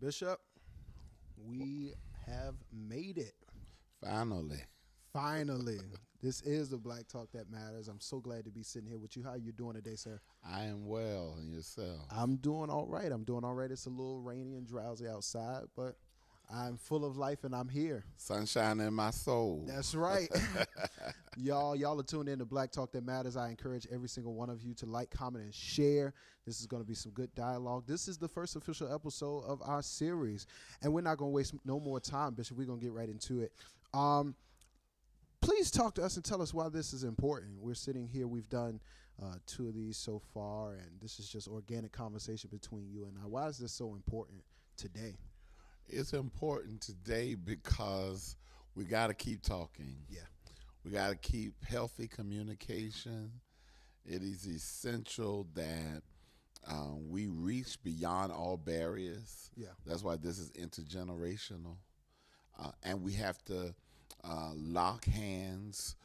Bishop, we have made it. Finally. Finally. This is the Black Talk That Matters. I'm so glad to be sitting here with you. How are you doing today, sir? I am well, and yourself? I'm doing all right. It's a little rainy and drowsy outside, but I'm full of life and I'm here. Sunshine in my soul. That's right. Y'all are tuned in to Black Talk That Matters. I encourage every single one of you to like, comment, and share. This is going to be some good dialogue. This is the first official episode of our series, and we're not going to waste no more time, Bishop. We're going to get right into it. Please talk to us and tell us why this is important. We're sitting here. We've done 2 of these so far, and this is just organic conversation between you and I. Why is this so important today? It's important today because we got to keep talking. Yeah. We got to keep healthy communication. It is essential that we reach beyond all barriers. Yeah. That's why this is intergenerational. And we have to lock hands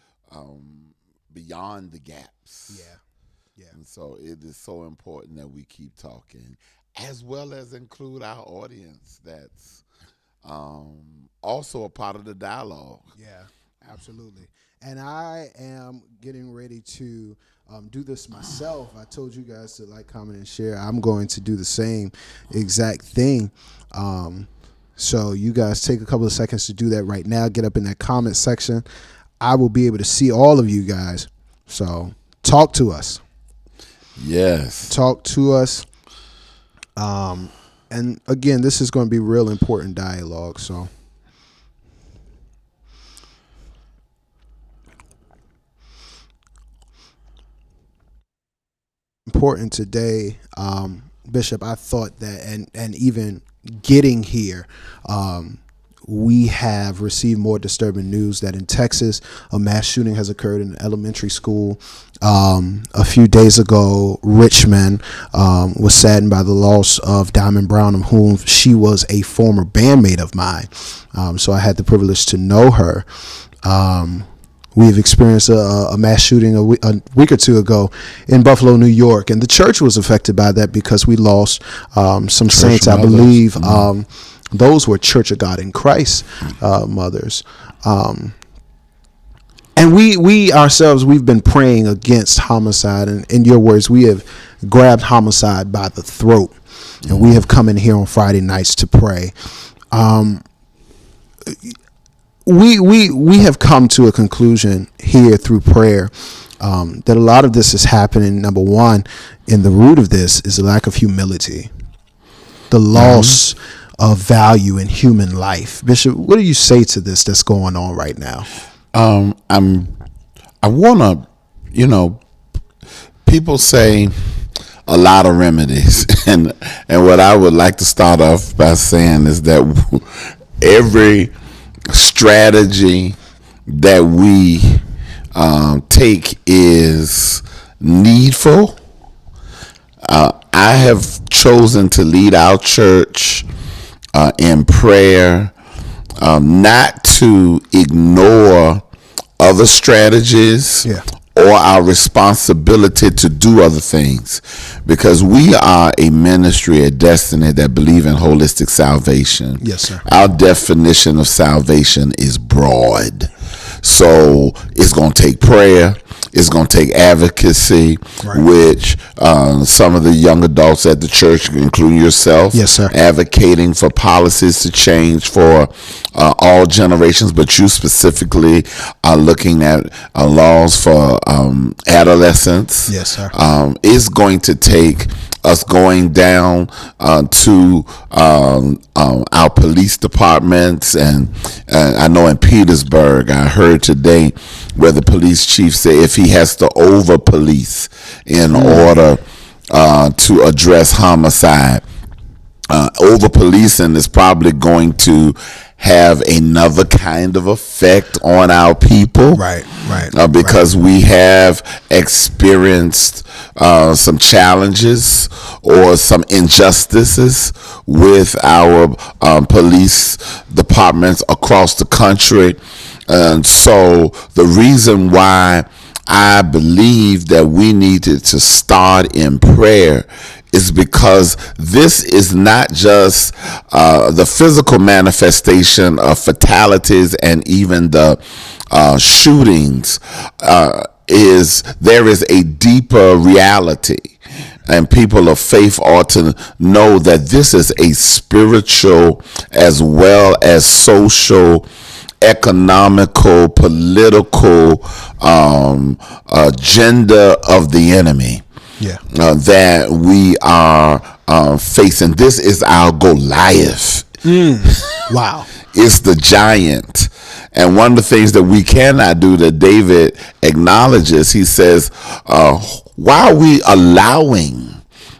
beyond the gaps. Yeah. And so it is so important that we keep talking, as well as include our audience that's also a part of the dialogue. Yeah, absolutely. And I am getting ready to do this myself. I told you guys to like, comment, and share. I'm going to do the same exact thing. So you guys take a couple of seconds to do that right now. Get up in that comment section. I will be able to see all of you guys. So talk to us. Yes. Talk to us. And again, this is going to be real important dialogue. So important today, Bishop. I thought that, and even getting here, we have received more disturbing news that in Texas, a mass shooting has occurred in an elementary school. A few days ago, Richmond was saddened by the loss of Diamond Brown, of whom she was a former bandmate of mine. So I had the privilege to know her. We've experienced a mass shooting a week or two ago in Buffalo, New York, and the church was affected by that because we lost some church saints, mothers. I believe. Mm-hmm. Those were Church of God in Christ mothers. And we ourselves, we've been praying against homicide. And in your words, we have grabbed homicide by the throat. Mm-hmm. And we have come in here on Friday nights to pray. We have come to a conclusion here through prayer that a lot of this is happening. Number one, in the root of this is a lack of humility, the loss of value in human life. Bishop, what do you say to this that's going on right now? I want to, people say a lot of remedies, and what I would like to start off by saying is that every strategy that we take is needful. I have chosen to lead our church in prayer, not to ignore other strategies or our responsibility to do other things, because we are a ministry at Destiny that believe in holistic salvation. Yes, sir. Our definition of salvation is broad. So it's going to take prayer. It's going to take advocacy, right, which some of the young adults at the church, including yourself, yes, sir, advocating for policies to change for all generations, but you specifically are looking at laws for adolescents. Yes, sir. It's going to take us going down to our police departments, and I know in Petersburg, I heard today where the police chief said if he has to over police in order to address homicide, over policing is probably going to have another kind of effect on our people, right, because we have experienced some challenges or some injustices with our police departments across the country. And so the reason why I believe that we needed to start in prayer is because this is not just the physical manifestation of fatalities and even the shootings. There is a deeper reality, and people of faith ought to know that this is a spiritual as well as social, economical, political agenda of the enemy. Yeah. That we are facing. This is our Goliath. Wow. It's the giant. And one of the things that we cannot do, that David acknowledges, he says, why are we allowing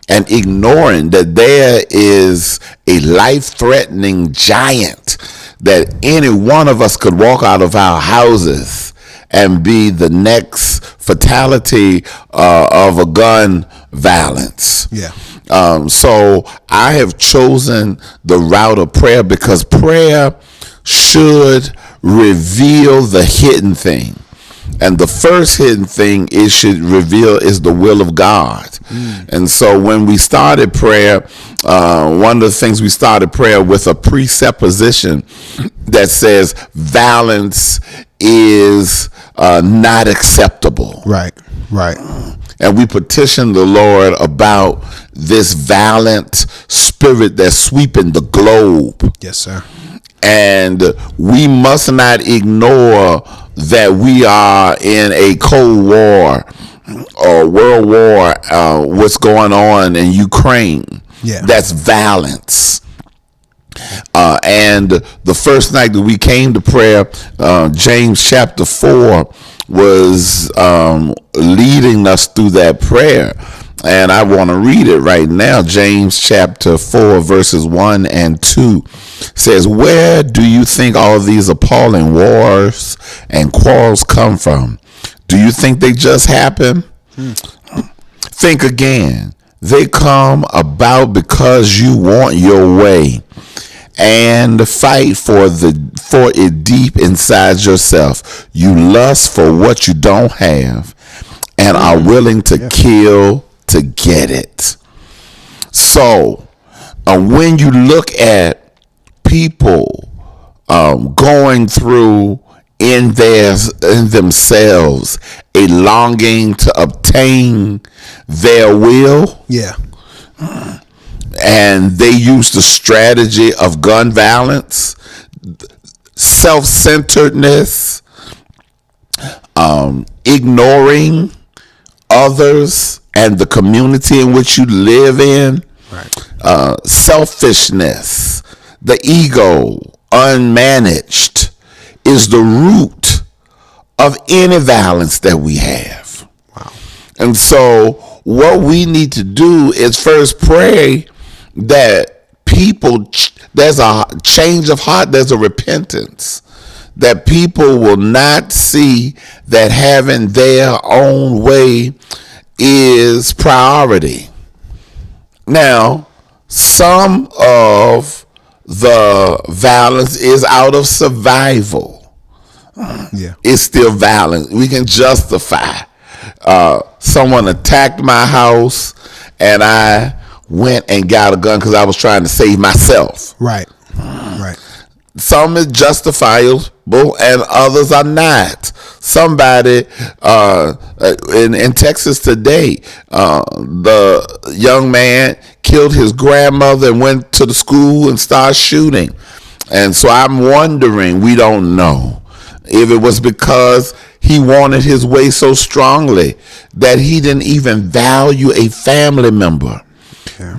and ignoring that there is a life-threatening giant that any one of us could walk out of our houses and be the next fatality of a gun violence? Yeah. So I have chosen the route of prayer because prayer should reveal the hidden thing. And the first hidden thing it should reveal is the will of God. And so when we started prayer, one of the things we started prayer with a presupposition that says violence is not acceptable. Right. Right. And we petitioned the Lord about this violent spirit that's sweeping the globe. Yes, sir. And we must not ignore that we are in a Cold War or World War, what's going on in Ukraine. Yeah. That's violence. And the first night that we came to prayer, James chapter 4 was leading us through that prayer. And I want to read it right now. James chapter 4 verses 1 and 2 says, where do you think all these appalling wars and quarrels come from? Do you think they just happen? Think again. They come about because you want your way and fight for it deep inside yourself. You lust for what you don't have and are willing to kill to get it. So when you look at people going through in themselves a longing to obtain their will, Yeah. and they use the strategy of gun violence, self-centeredness, ignoring others and the community in which you live in, Right. Selfishness, the ego, unmanaged, is the root of any violence that we have. Wow. And so what we need to do is first pray that people, there's a change of heart, there's a repentance, that people will not see that having their own way is priority. Now, some of the violence is out of survival. Yeah. It's still violent. We can justify. Someone attacked my house and I went and got a gun because I was trying to save myself. Right. Right. Some is justifiable and others are not. Somebody in Texas today, the young man killed his grandmother and went to the school and started shooting. And so I'm wondering, we don't know if it was because he wanted his way so strongly that he didn't even value a family member.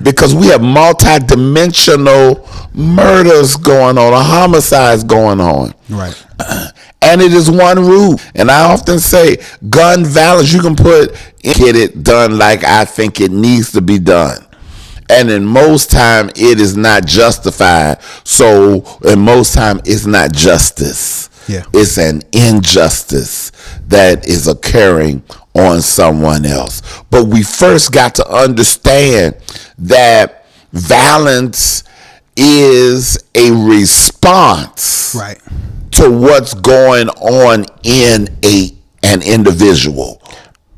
Because we have multi-dimensional murders going on, or homicides going on. Right. And it is one root. And I often say, gun violence, you can get it done like I think it needs to be done. And in most time, it is not justified. So in most time, it's not justice. Yeah. It's an injustice that is occurring on someone else. But we first got to understand that violence is a response, Right. to what's going on in an individual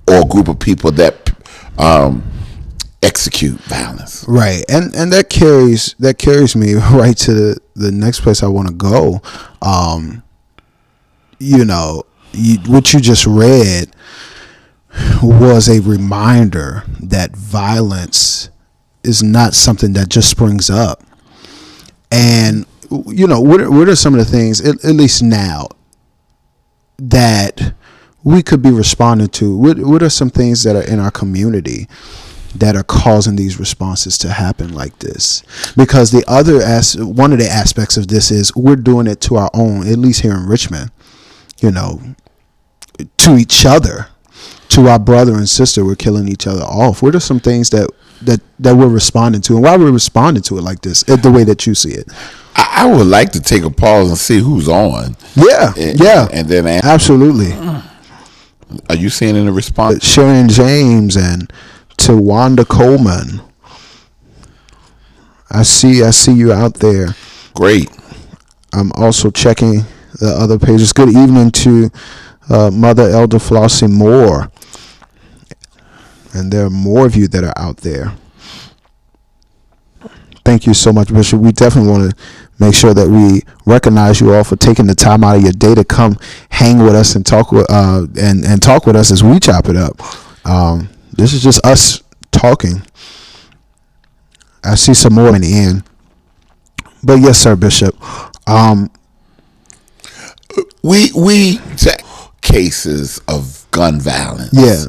or group of people that execute violence. Right, and that carries me right to the next place I want to go. What you just read was a reminder that violence is not something that just springs up. And what are some of the things, at least now, that we could be responding to? What are some things that are in our community that are causing these responses to happen like this? Because one of the aspects of this is we're doing it to our own, at least here in Richmond, to each other, to our brother and sister. We're killing each other off. What are some things that we're responding to, and why we're responding to it like this, the way that you see it? I would like to take a pause and see who's on. Yeah, and then absolutely. Are you seeing any response? Sharon James and Tawanda Coleman. I see you out there. Great. I'm also checking the other pages. Good evening to Mother Elder Flossie Moore. And there are more of you that are out there. Thank you so much, Bishop. We definitely want to make sure that we recognize you all for taking the time out of your day to come hang with us and talk with talk with us as we chop it up. This is just us talking. I see some more in the end. But yes, sir, Bishop. We check cases of gun violence. Yeah.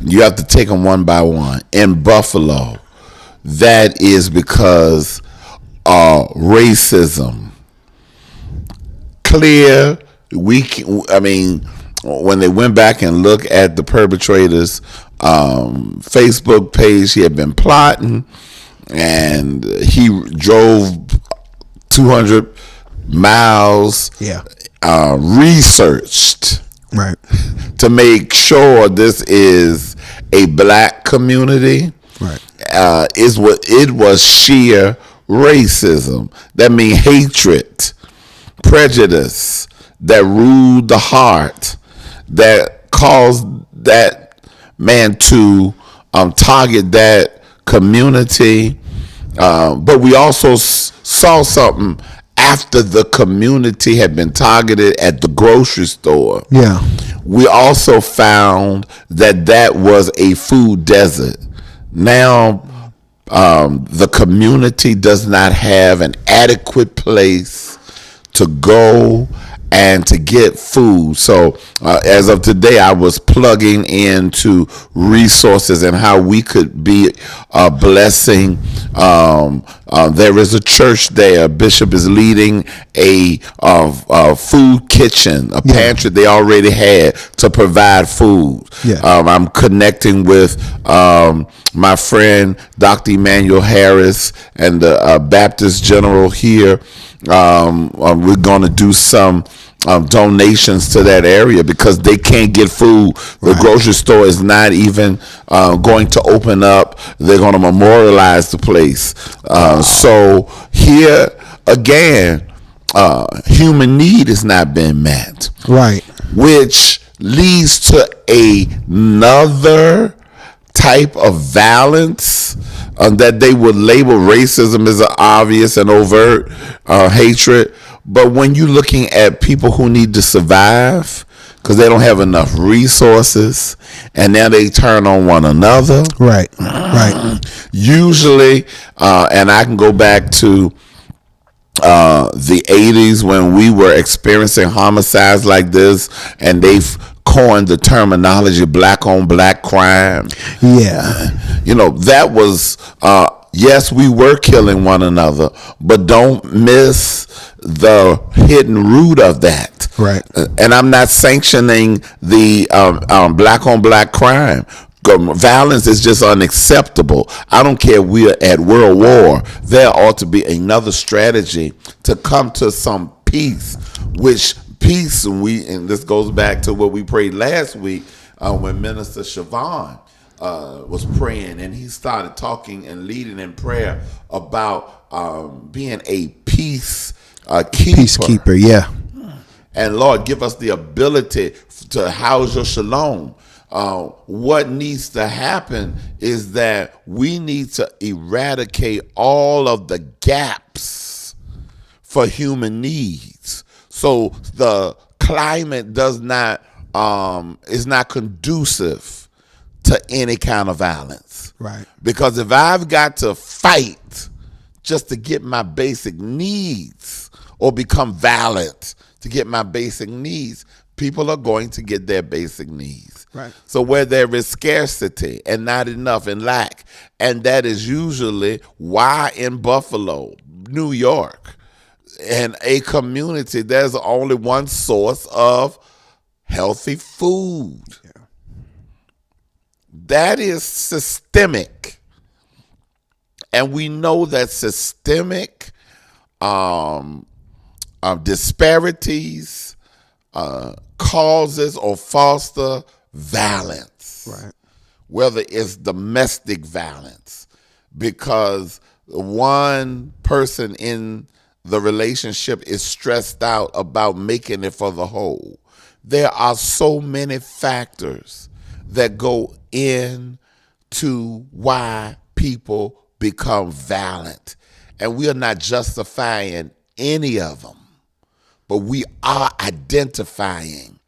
You have to take them one by one. In Buffalo, that is because racism. Clear. When they went back and looked at the perpetrator's Facebook page, he had been plotting, and he drove 200 miles. Yeah. Researched. Right. To make sure this is a black community. Right. It was sheer racism. That means hatred, prejudice that ruled the heart, that caused that man to target that community. But we also saw something after the community had been targeted at the grocery store. Yeah. We also found that was a food desert. Now, the community does not have an adequate place to go and to get food. So as of today, I was plugging into resources and how we could be a blessing. There is a church there. Bishop is leading a food kitchen, a pantry they already had to provide food. Yeah. I'm connecting with my friend Dr. Emmanuel Harris and the Baptist General here. We're going to do some donations to that area because they can't get food. The grocery store is not even going to open up. They're going to memorialize the place. So here again, human need is not being met. Right. Which leads to another type of violence that they would label racism as an obvious and overt hatred. But when you're looking at people who need to survive because they don't have enough resources and now they turn on one another. Right. Right. Usually, and I can go back to the 80s when we were experiencing homicides like this, and they've coined the terminology black on black crime. Yeah. That was, yes, we were killing one another, but don't miss the hidden root of that. Right. And I'm not sanctioning the black on black crime. Violence is just unacceptable. I don't care if we're at world war. There ought to be another strategy to come to some peace, peace, and this goes back to what we prayed last week when Minister Siobhan was praying, and he started talking and leading in prayer about being a peacekeeper. Yeah. And Lord, give us the ability to house your shalom. What needs to happen is that we need to eradicate all of the gaps for human needs. So the climate is not conducive to any kind of violence. Right. Because if I've got to fight just to get my basic needs or become violent to get my basic needs, people are going to get their basic needs. Right. So where there is scarcity and not enough and lack, and that is usually why in Buffalo, New York, in a community, there's only one source of healthy food. Yeah. That is systemic. And we know that systemic disparities causes or foster violence. Right. Whether it's domestic violence, because one person in the relationship is stressed out about making it for the whole. There are so many factors that go into why people become violent. And we are not justifying any of them, but we are identifying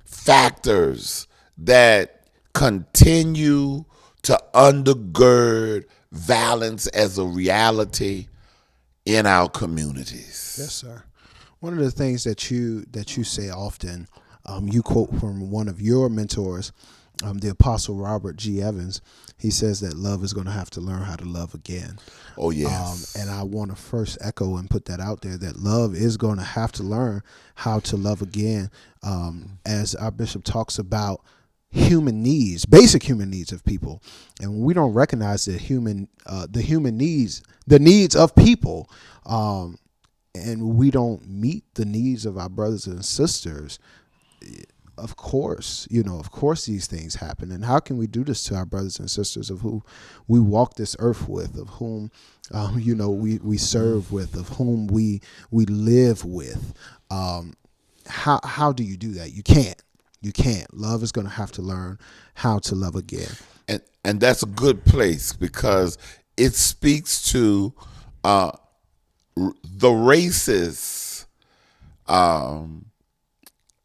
factors that continue to undergird violence as a reality in our communities. Yes, sir. One of the things that you say often, you quote from one of your mentors, the Apostle Robert G. Evans. He says that love is going to have to learn how to love again. Oh, yes. And I want to first echo and put that out there, that love is going to have to learn how to love again. As our bishop talks about human needs, basic human needs of people. And when we don't recognize the needs of people, and we don't meet the needs of our brothers and sisters, of course these things happen. And how can we do this to our brothers and sisters of who we walk this earth with, of whom we serve with, of whom we live with? How do you do that? You can't. Love is going to have to learn how to love again. And that's a good place, because it speaks to the races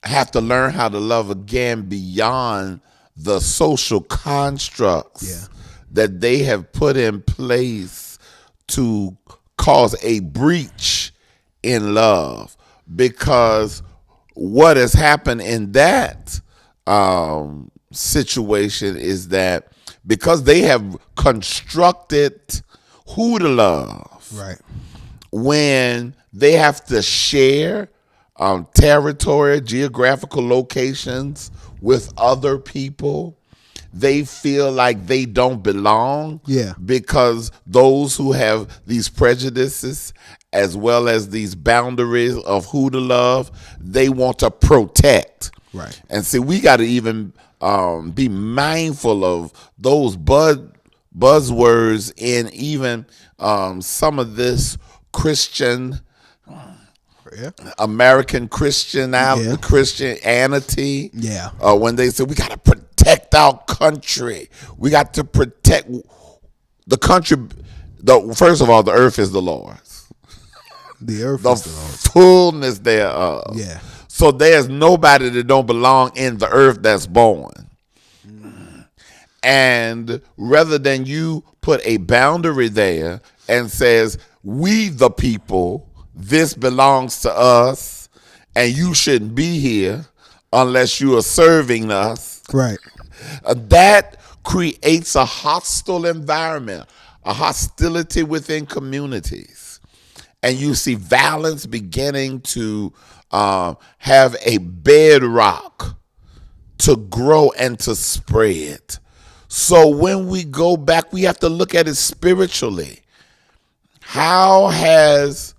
have to learn how to love again beyond the social constructs that they have put in place to cause a breach in love. Because what has happened in that situation is that because they have constructed who to love, right, when they have to share territory, geographical locations with other people, they feel like they don't belong. Yeah. Because those who have these prejudices as well as these boundaries of who to love, they want to protect. Right. And see, we got to even be mindful of those buzzwords in even some of this Christian, American Christianity. Yeah. When they say we got to protect our country, we got to protect the country. First of all, the earth is the Lord's. The earth the is the Lord's. fullness thereof. Yeah. So there's nobody that don't belong in the earth that's born. And rather than you put a boundary there and says, we the people, this belongs to us, and you shouldn't be here unless you are serving us. Right. That creates a hostile environment, a hostility within communities. And you see violence beginning to have a bedrock to grow and to spread. So when we go back, we have to look at it spiritually. How has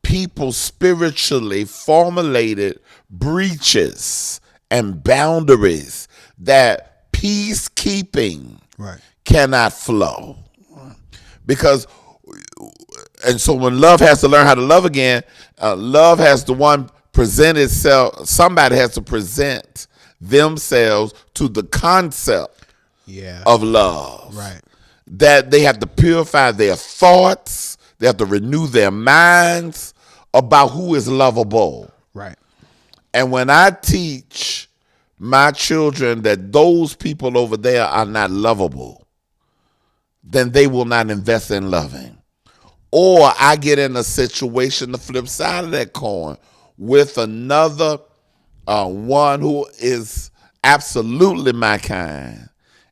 people spiritually formulated breaches and boundaries that peacekeeping cannot flow? Because, and so when love has to learn how to love again, love has to present itself. Somebody has to present themselves to the concept Yeah. of love. Right. That they have to purify their thoughts, they have to renew their minds about who is lovable. Right. And when I teach my children that those people over there are not lovable, then they will not invest in loving. Or I get in a situation, the flip side of that coin, with another one who is absolutely my kind,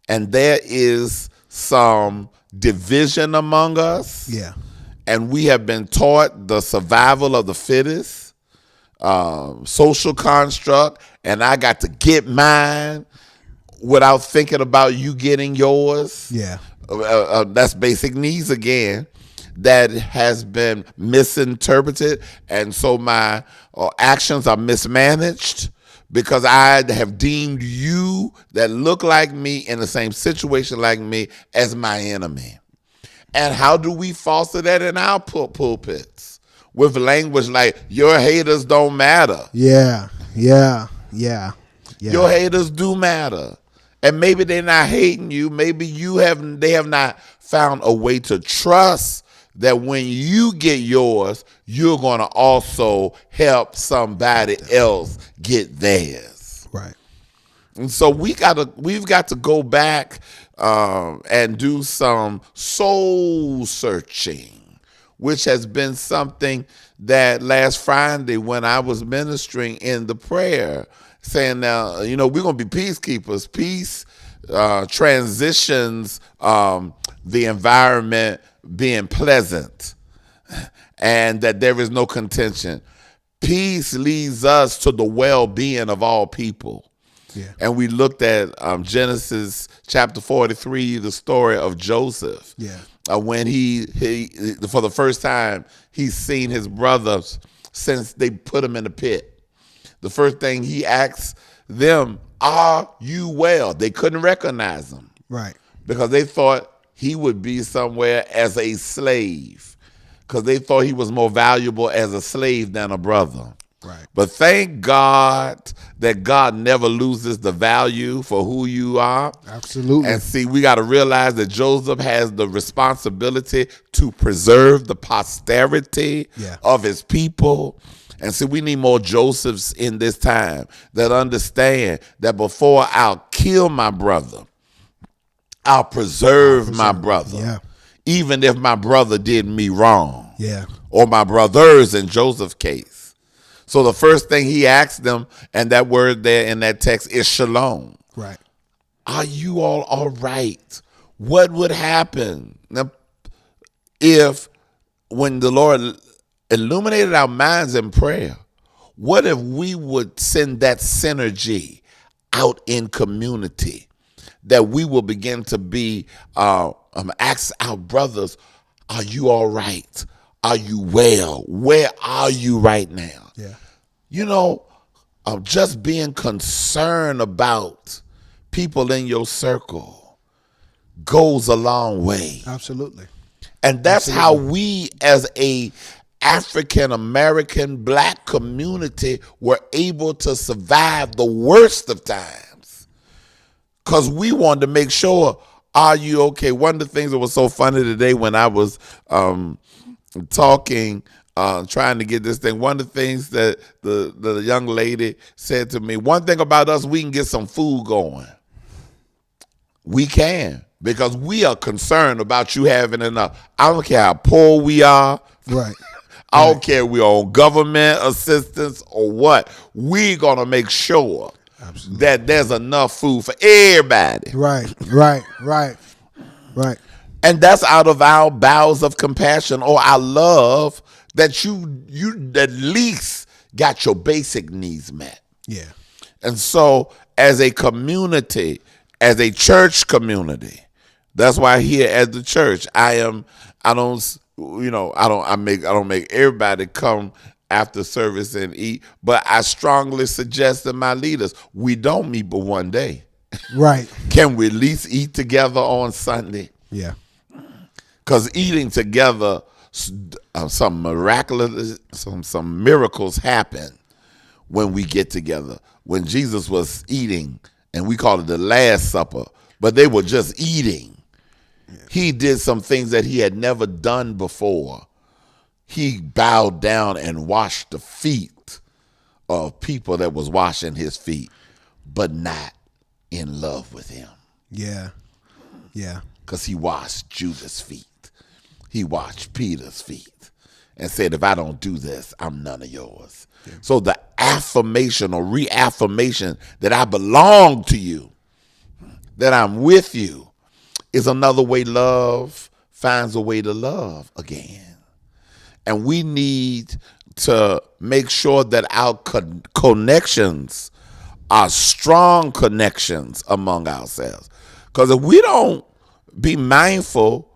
and there is some division among us. Yeah. And we have been taught the survival of the fittest, social construct, and I got to get mine without thinking about you getting yours. Yeah. That's basic needs again. That has been misinterpreted, and so my actions are mismanaged because I have deemed you that look like me in the same situation like me as my enemy. And how do we foster that in our pulpits? With language like, your haters don't matter. Yeah. Yeah. Yeah. Yeah. Your haters do matter. And maybe they're not hating you. Maybe they have not found a way to trust that when you get yours, you're going to also help somebody else get theirs. Right. And so we've got to go back and do some soul searching, which has been something that last Friday when I was ministering in the prayer, saying now, we're going to be peacekeepers. Peace transitions the environment being pleasant and that there is no contention. Peace leads us to the well-being of all people. Yeah. And we looked at Genesis chapter 43, the story of Joseph. Yeah. When he for the first time, he's seen his brothers since they put him in the pit. The first thing he asks them, are you well? They couldn't recognize him. Right. Because they thought he would be somewhere as a slave, because they thought he was more valuable as a slave than a brother. Right. But thank God that God never loses the value for who you are. Absolutely. And see, we got to realize that Joseph has the responsibility to preserve the posterity of his people. And see, we need more Josephs in this time that understand that before I'll kill my brother, I'll preserve my brother. Yeah. Even if my brother did me wrong. Yeah. Or my brothers in Joseph's case. So the first thing he asked them, and that word there in that text is shalom. Right. Are you all right? What would happen now if, when the Lord illuminated our minds in prayer, what if we would send that synergy out in community, that we will begin to be ask our brothers, are you all right? Are you well? Where are you right now? Yeah. Just being concerned about people in your circle goes a long way. Absolutely. And that's how we, as a African American black community, were able to survive the worst of times. Because we wanted to make sure, are you okay? One of the things that was so funny today when I was talking, trying to get this thing, one of the things that the young lady said to me, one thing about us, we can get some food going. We can, because we are concerned about you having enough. I don't care how poor we are. Right. I don't care if we're on government assistance or what. We're going to make sure that there's enough food for everybody. Right. And that's out of our bowels of compassion or our love, that you at least got your basic needs met. Yeah. And so as a community, as a church community, that's why here at the church, I don't make everybody come after service and eat, but I strongly suggest to my leaders, we don't meet but one day. Right. Can we at least eat together on Sunday? Yeah. Because eating together, some miracles happen when we get together. when Jesus was eating, and we call it the Last Supper, but they were just eating. He did some things that he had never done before. He bowed down and washed the feet of people that was washing his feet, but not in love with him. Yeah. Yeah. Because he washed Judas' feet. He washed Peter's feet and said, if I don't do this, I'm none of yours. Yeah. So the affirmation or reaffirmation that I belong to you, that I'm with you, is another way love finds a way to love again. And we need to make sure that our connections are strong connections among ourselves. Because if we don't be mindful,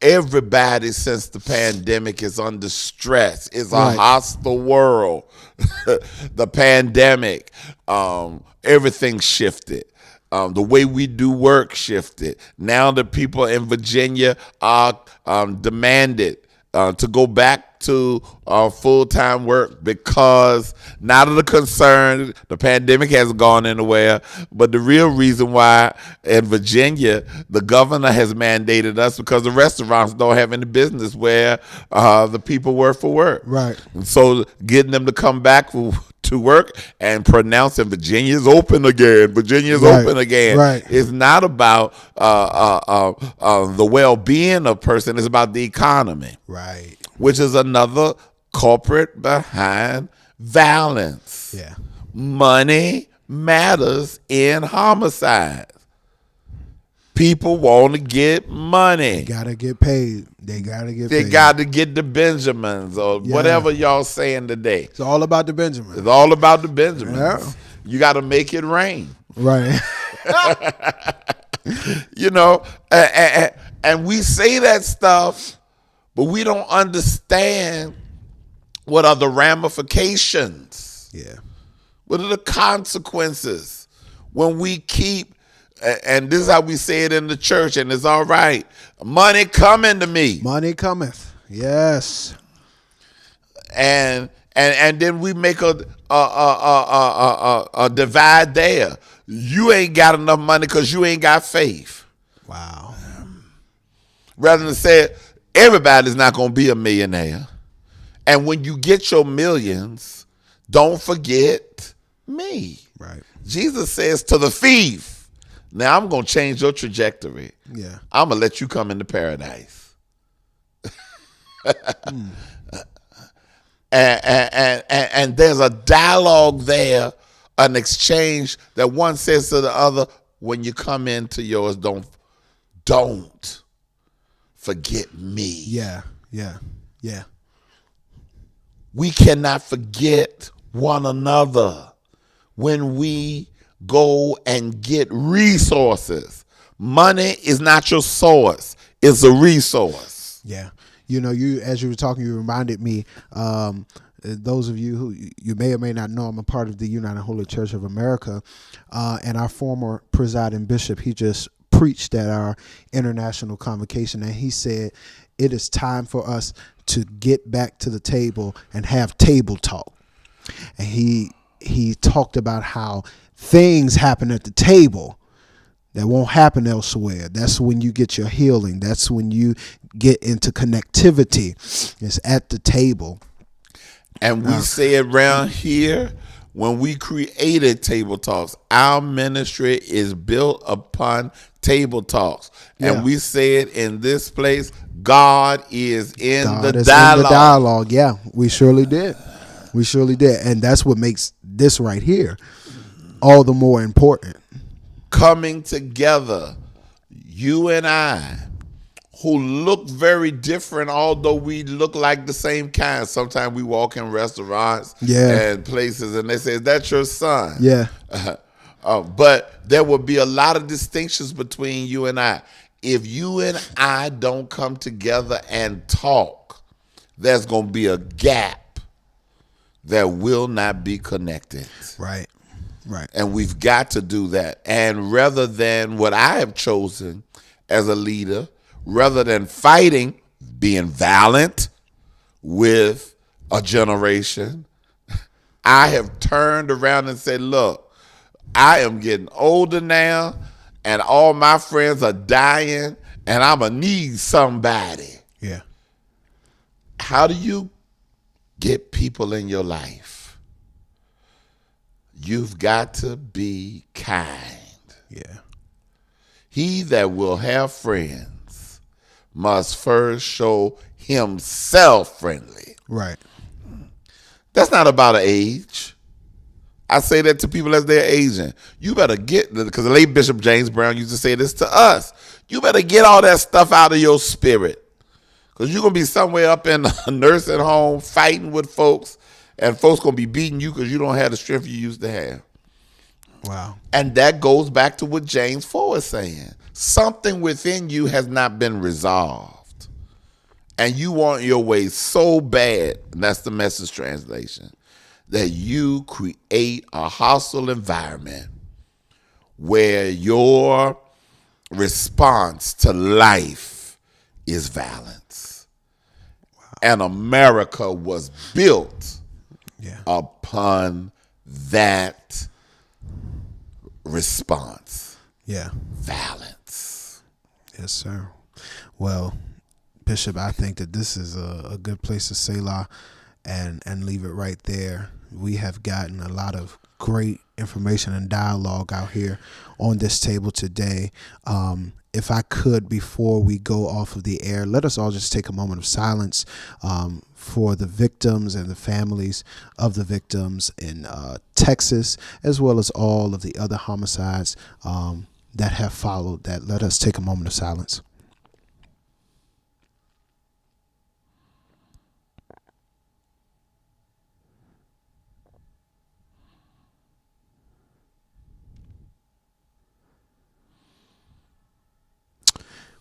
everybody since the pandemic is under stress. It's a hostile world. The pandemic, everything shifted. The way we do work shifted. Now the people in Virginia are demanded to go back to full-time work because not of the concern, the pandemic hasn't gone anywhere, but the real reason why in Virginia the governor has mandated us because the restaurants don't have any business where the people work for work. Right. And so getting them to come back to work and pronouncing Virginia's open again. Virginia's open again. Right. It's not about the well-being of a person. It's about the economy. Right. Which is another culprit behind violence. Yeah. Money matters in homicides. People want to get money. They gotta get paid. They got to get the Benjamins or whatever y'all saying today. It's all about the Benjamins. It's all about the Benjamins. Yeah. You got to make it rain. Right. You know, and we say that stuff, but we don't understand what are the ramifications. Yeah. What are the consequences when we keep, and this is how we say it in the church, and it's all right, money coming to me. Money cometh. Yes. And then we make a divide there. You ain't got enough money because you ain't got faith. Wow. Rather than say everybody's not going to be a millionaire. And when you get your millions, don't forget me. Right. Jesus says to the thief, now I'm going to change your trajectory. Yeah. I'm going to let you come into paradise. And there's a dialogue there, an exchange that one says to the other, when you come into yours, don't forget me. Yeah. We cannot forget one another when we go and get resources. Money is not your source. It's a resource. Yeah. You know, as you were talking, you reminded me, those of you who you may or may not know, I'm a part of the United Holy Church of America, and our former presiding bishop, he just preached at our international convocation, and he said, it is time for us to get back to the table and have table talk. And he talked about how things happen at the table that won't happen elsewhere. That's when you get your healing. That's when you get into connectivity. It's at the table. And we say it around here, when we created Table Talks, our ministry is built upon Table Talks. Yeah. And we say it in this place, God is in the in dialogue. the dialogue. Yeah, we surely did. We surely did. And that's what makes this right here all the more important. Coming together, you and I, who look very different, although we look like the same kind. Sometimes we walk in restaurants and places and they say, is that your son? Yeah. But there will be a lot of distinctions between you and I. If you and I don't come together and talk, there's going to be a gap that will not be connected. Right. And we've got to do that. And rather than what I have chosen as a leader, rather than fighting, being violent with a generation, I have turned around and said, look, I am getting older now, and all my friends are dying, and I'm going to need somebody. Yeah. How do you get people in your life? You've got to be kind. Yeah. He that will have friends must first show himself friendly. Right. That's not about an age. I say that to people as they're aging. You better get, because the late Bishop James Brown used to say this to us, you better get all that stuff out of your spirit. Because you're going to be somewhere up in a nursing home fighting with folks, and folks going to be beating you because you don't have the strength you used to have. Wow. And that goes back to what James 4 is saying. Something within you has not been resolved. And you want your way so bad, and that's the Message translation, that you create a hostile environment where your response to life is violence. Wow. And America was built upon that response. Yeah. Violence. Yes, sir. Well, Bishop, I think that this is a good place to Selah and leave it right there. We have gotten a lot of great information and dialogue out here on this table today. If I could, before we go off of the air, let us all just take a moment of silence for the victims and the families of the victims in Texas, as well as all of the other homicides that have followed that. Let us take a moment of silence.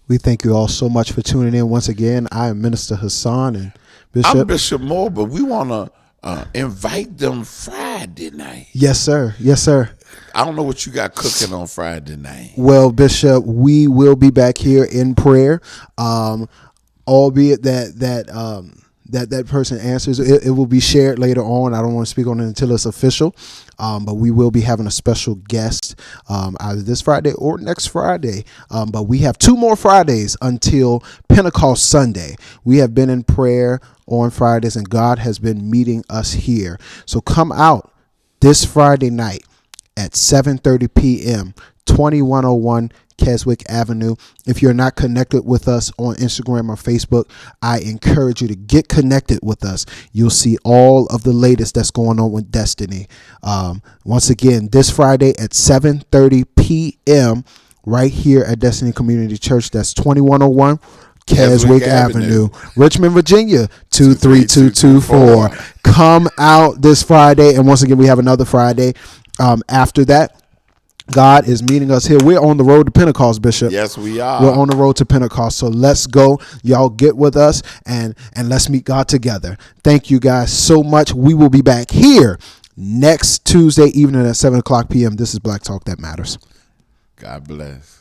We thank you all so much for tuning in once again. I am Minister Hassan and Bishop. I'm Bishop Moore, but we want to invite them Friday night. Yes, sir. Yes, sir. I don't know what you got cooking on Friday night. Well, Bishop, we will be back here in prayer, albeit that person answers. It will be shared later on. I don't want to speak on it until it's official. But we will be having a special guest either this Friday or next Friday. But we have 2 more Fridays until Pentecost Sunday. We have been in prayer on Fridays, and God has been meeting us here. So come out this Friday night at 7:30 p.m., 2101 Keswick Avenue. If you're not connected with us on Instagram or Facebook, I encourage you to get connected with us. You'll see all of the latest that's going on with Destiny. Once again, this Friday at 7:30 p.m. right here at Destiny Community Church. That's 2101 Keswick Avenue, Richmond, Virginia, 23224. Come out this Friday. And once again, we have another Friday after that. God is meeting us here. We're on the road to Pentecost, Bishop. Yes, we are. We're on the road to Pentecost. So let's go. Y'all get with us and let's meet God together. Thank you guys so much. We will be back here next Tuesday evening at 7 o'clock p.m. This is Black Talk That Matters. God bless.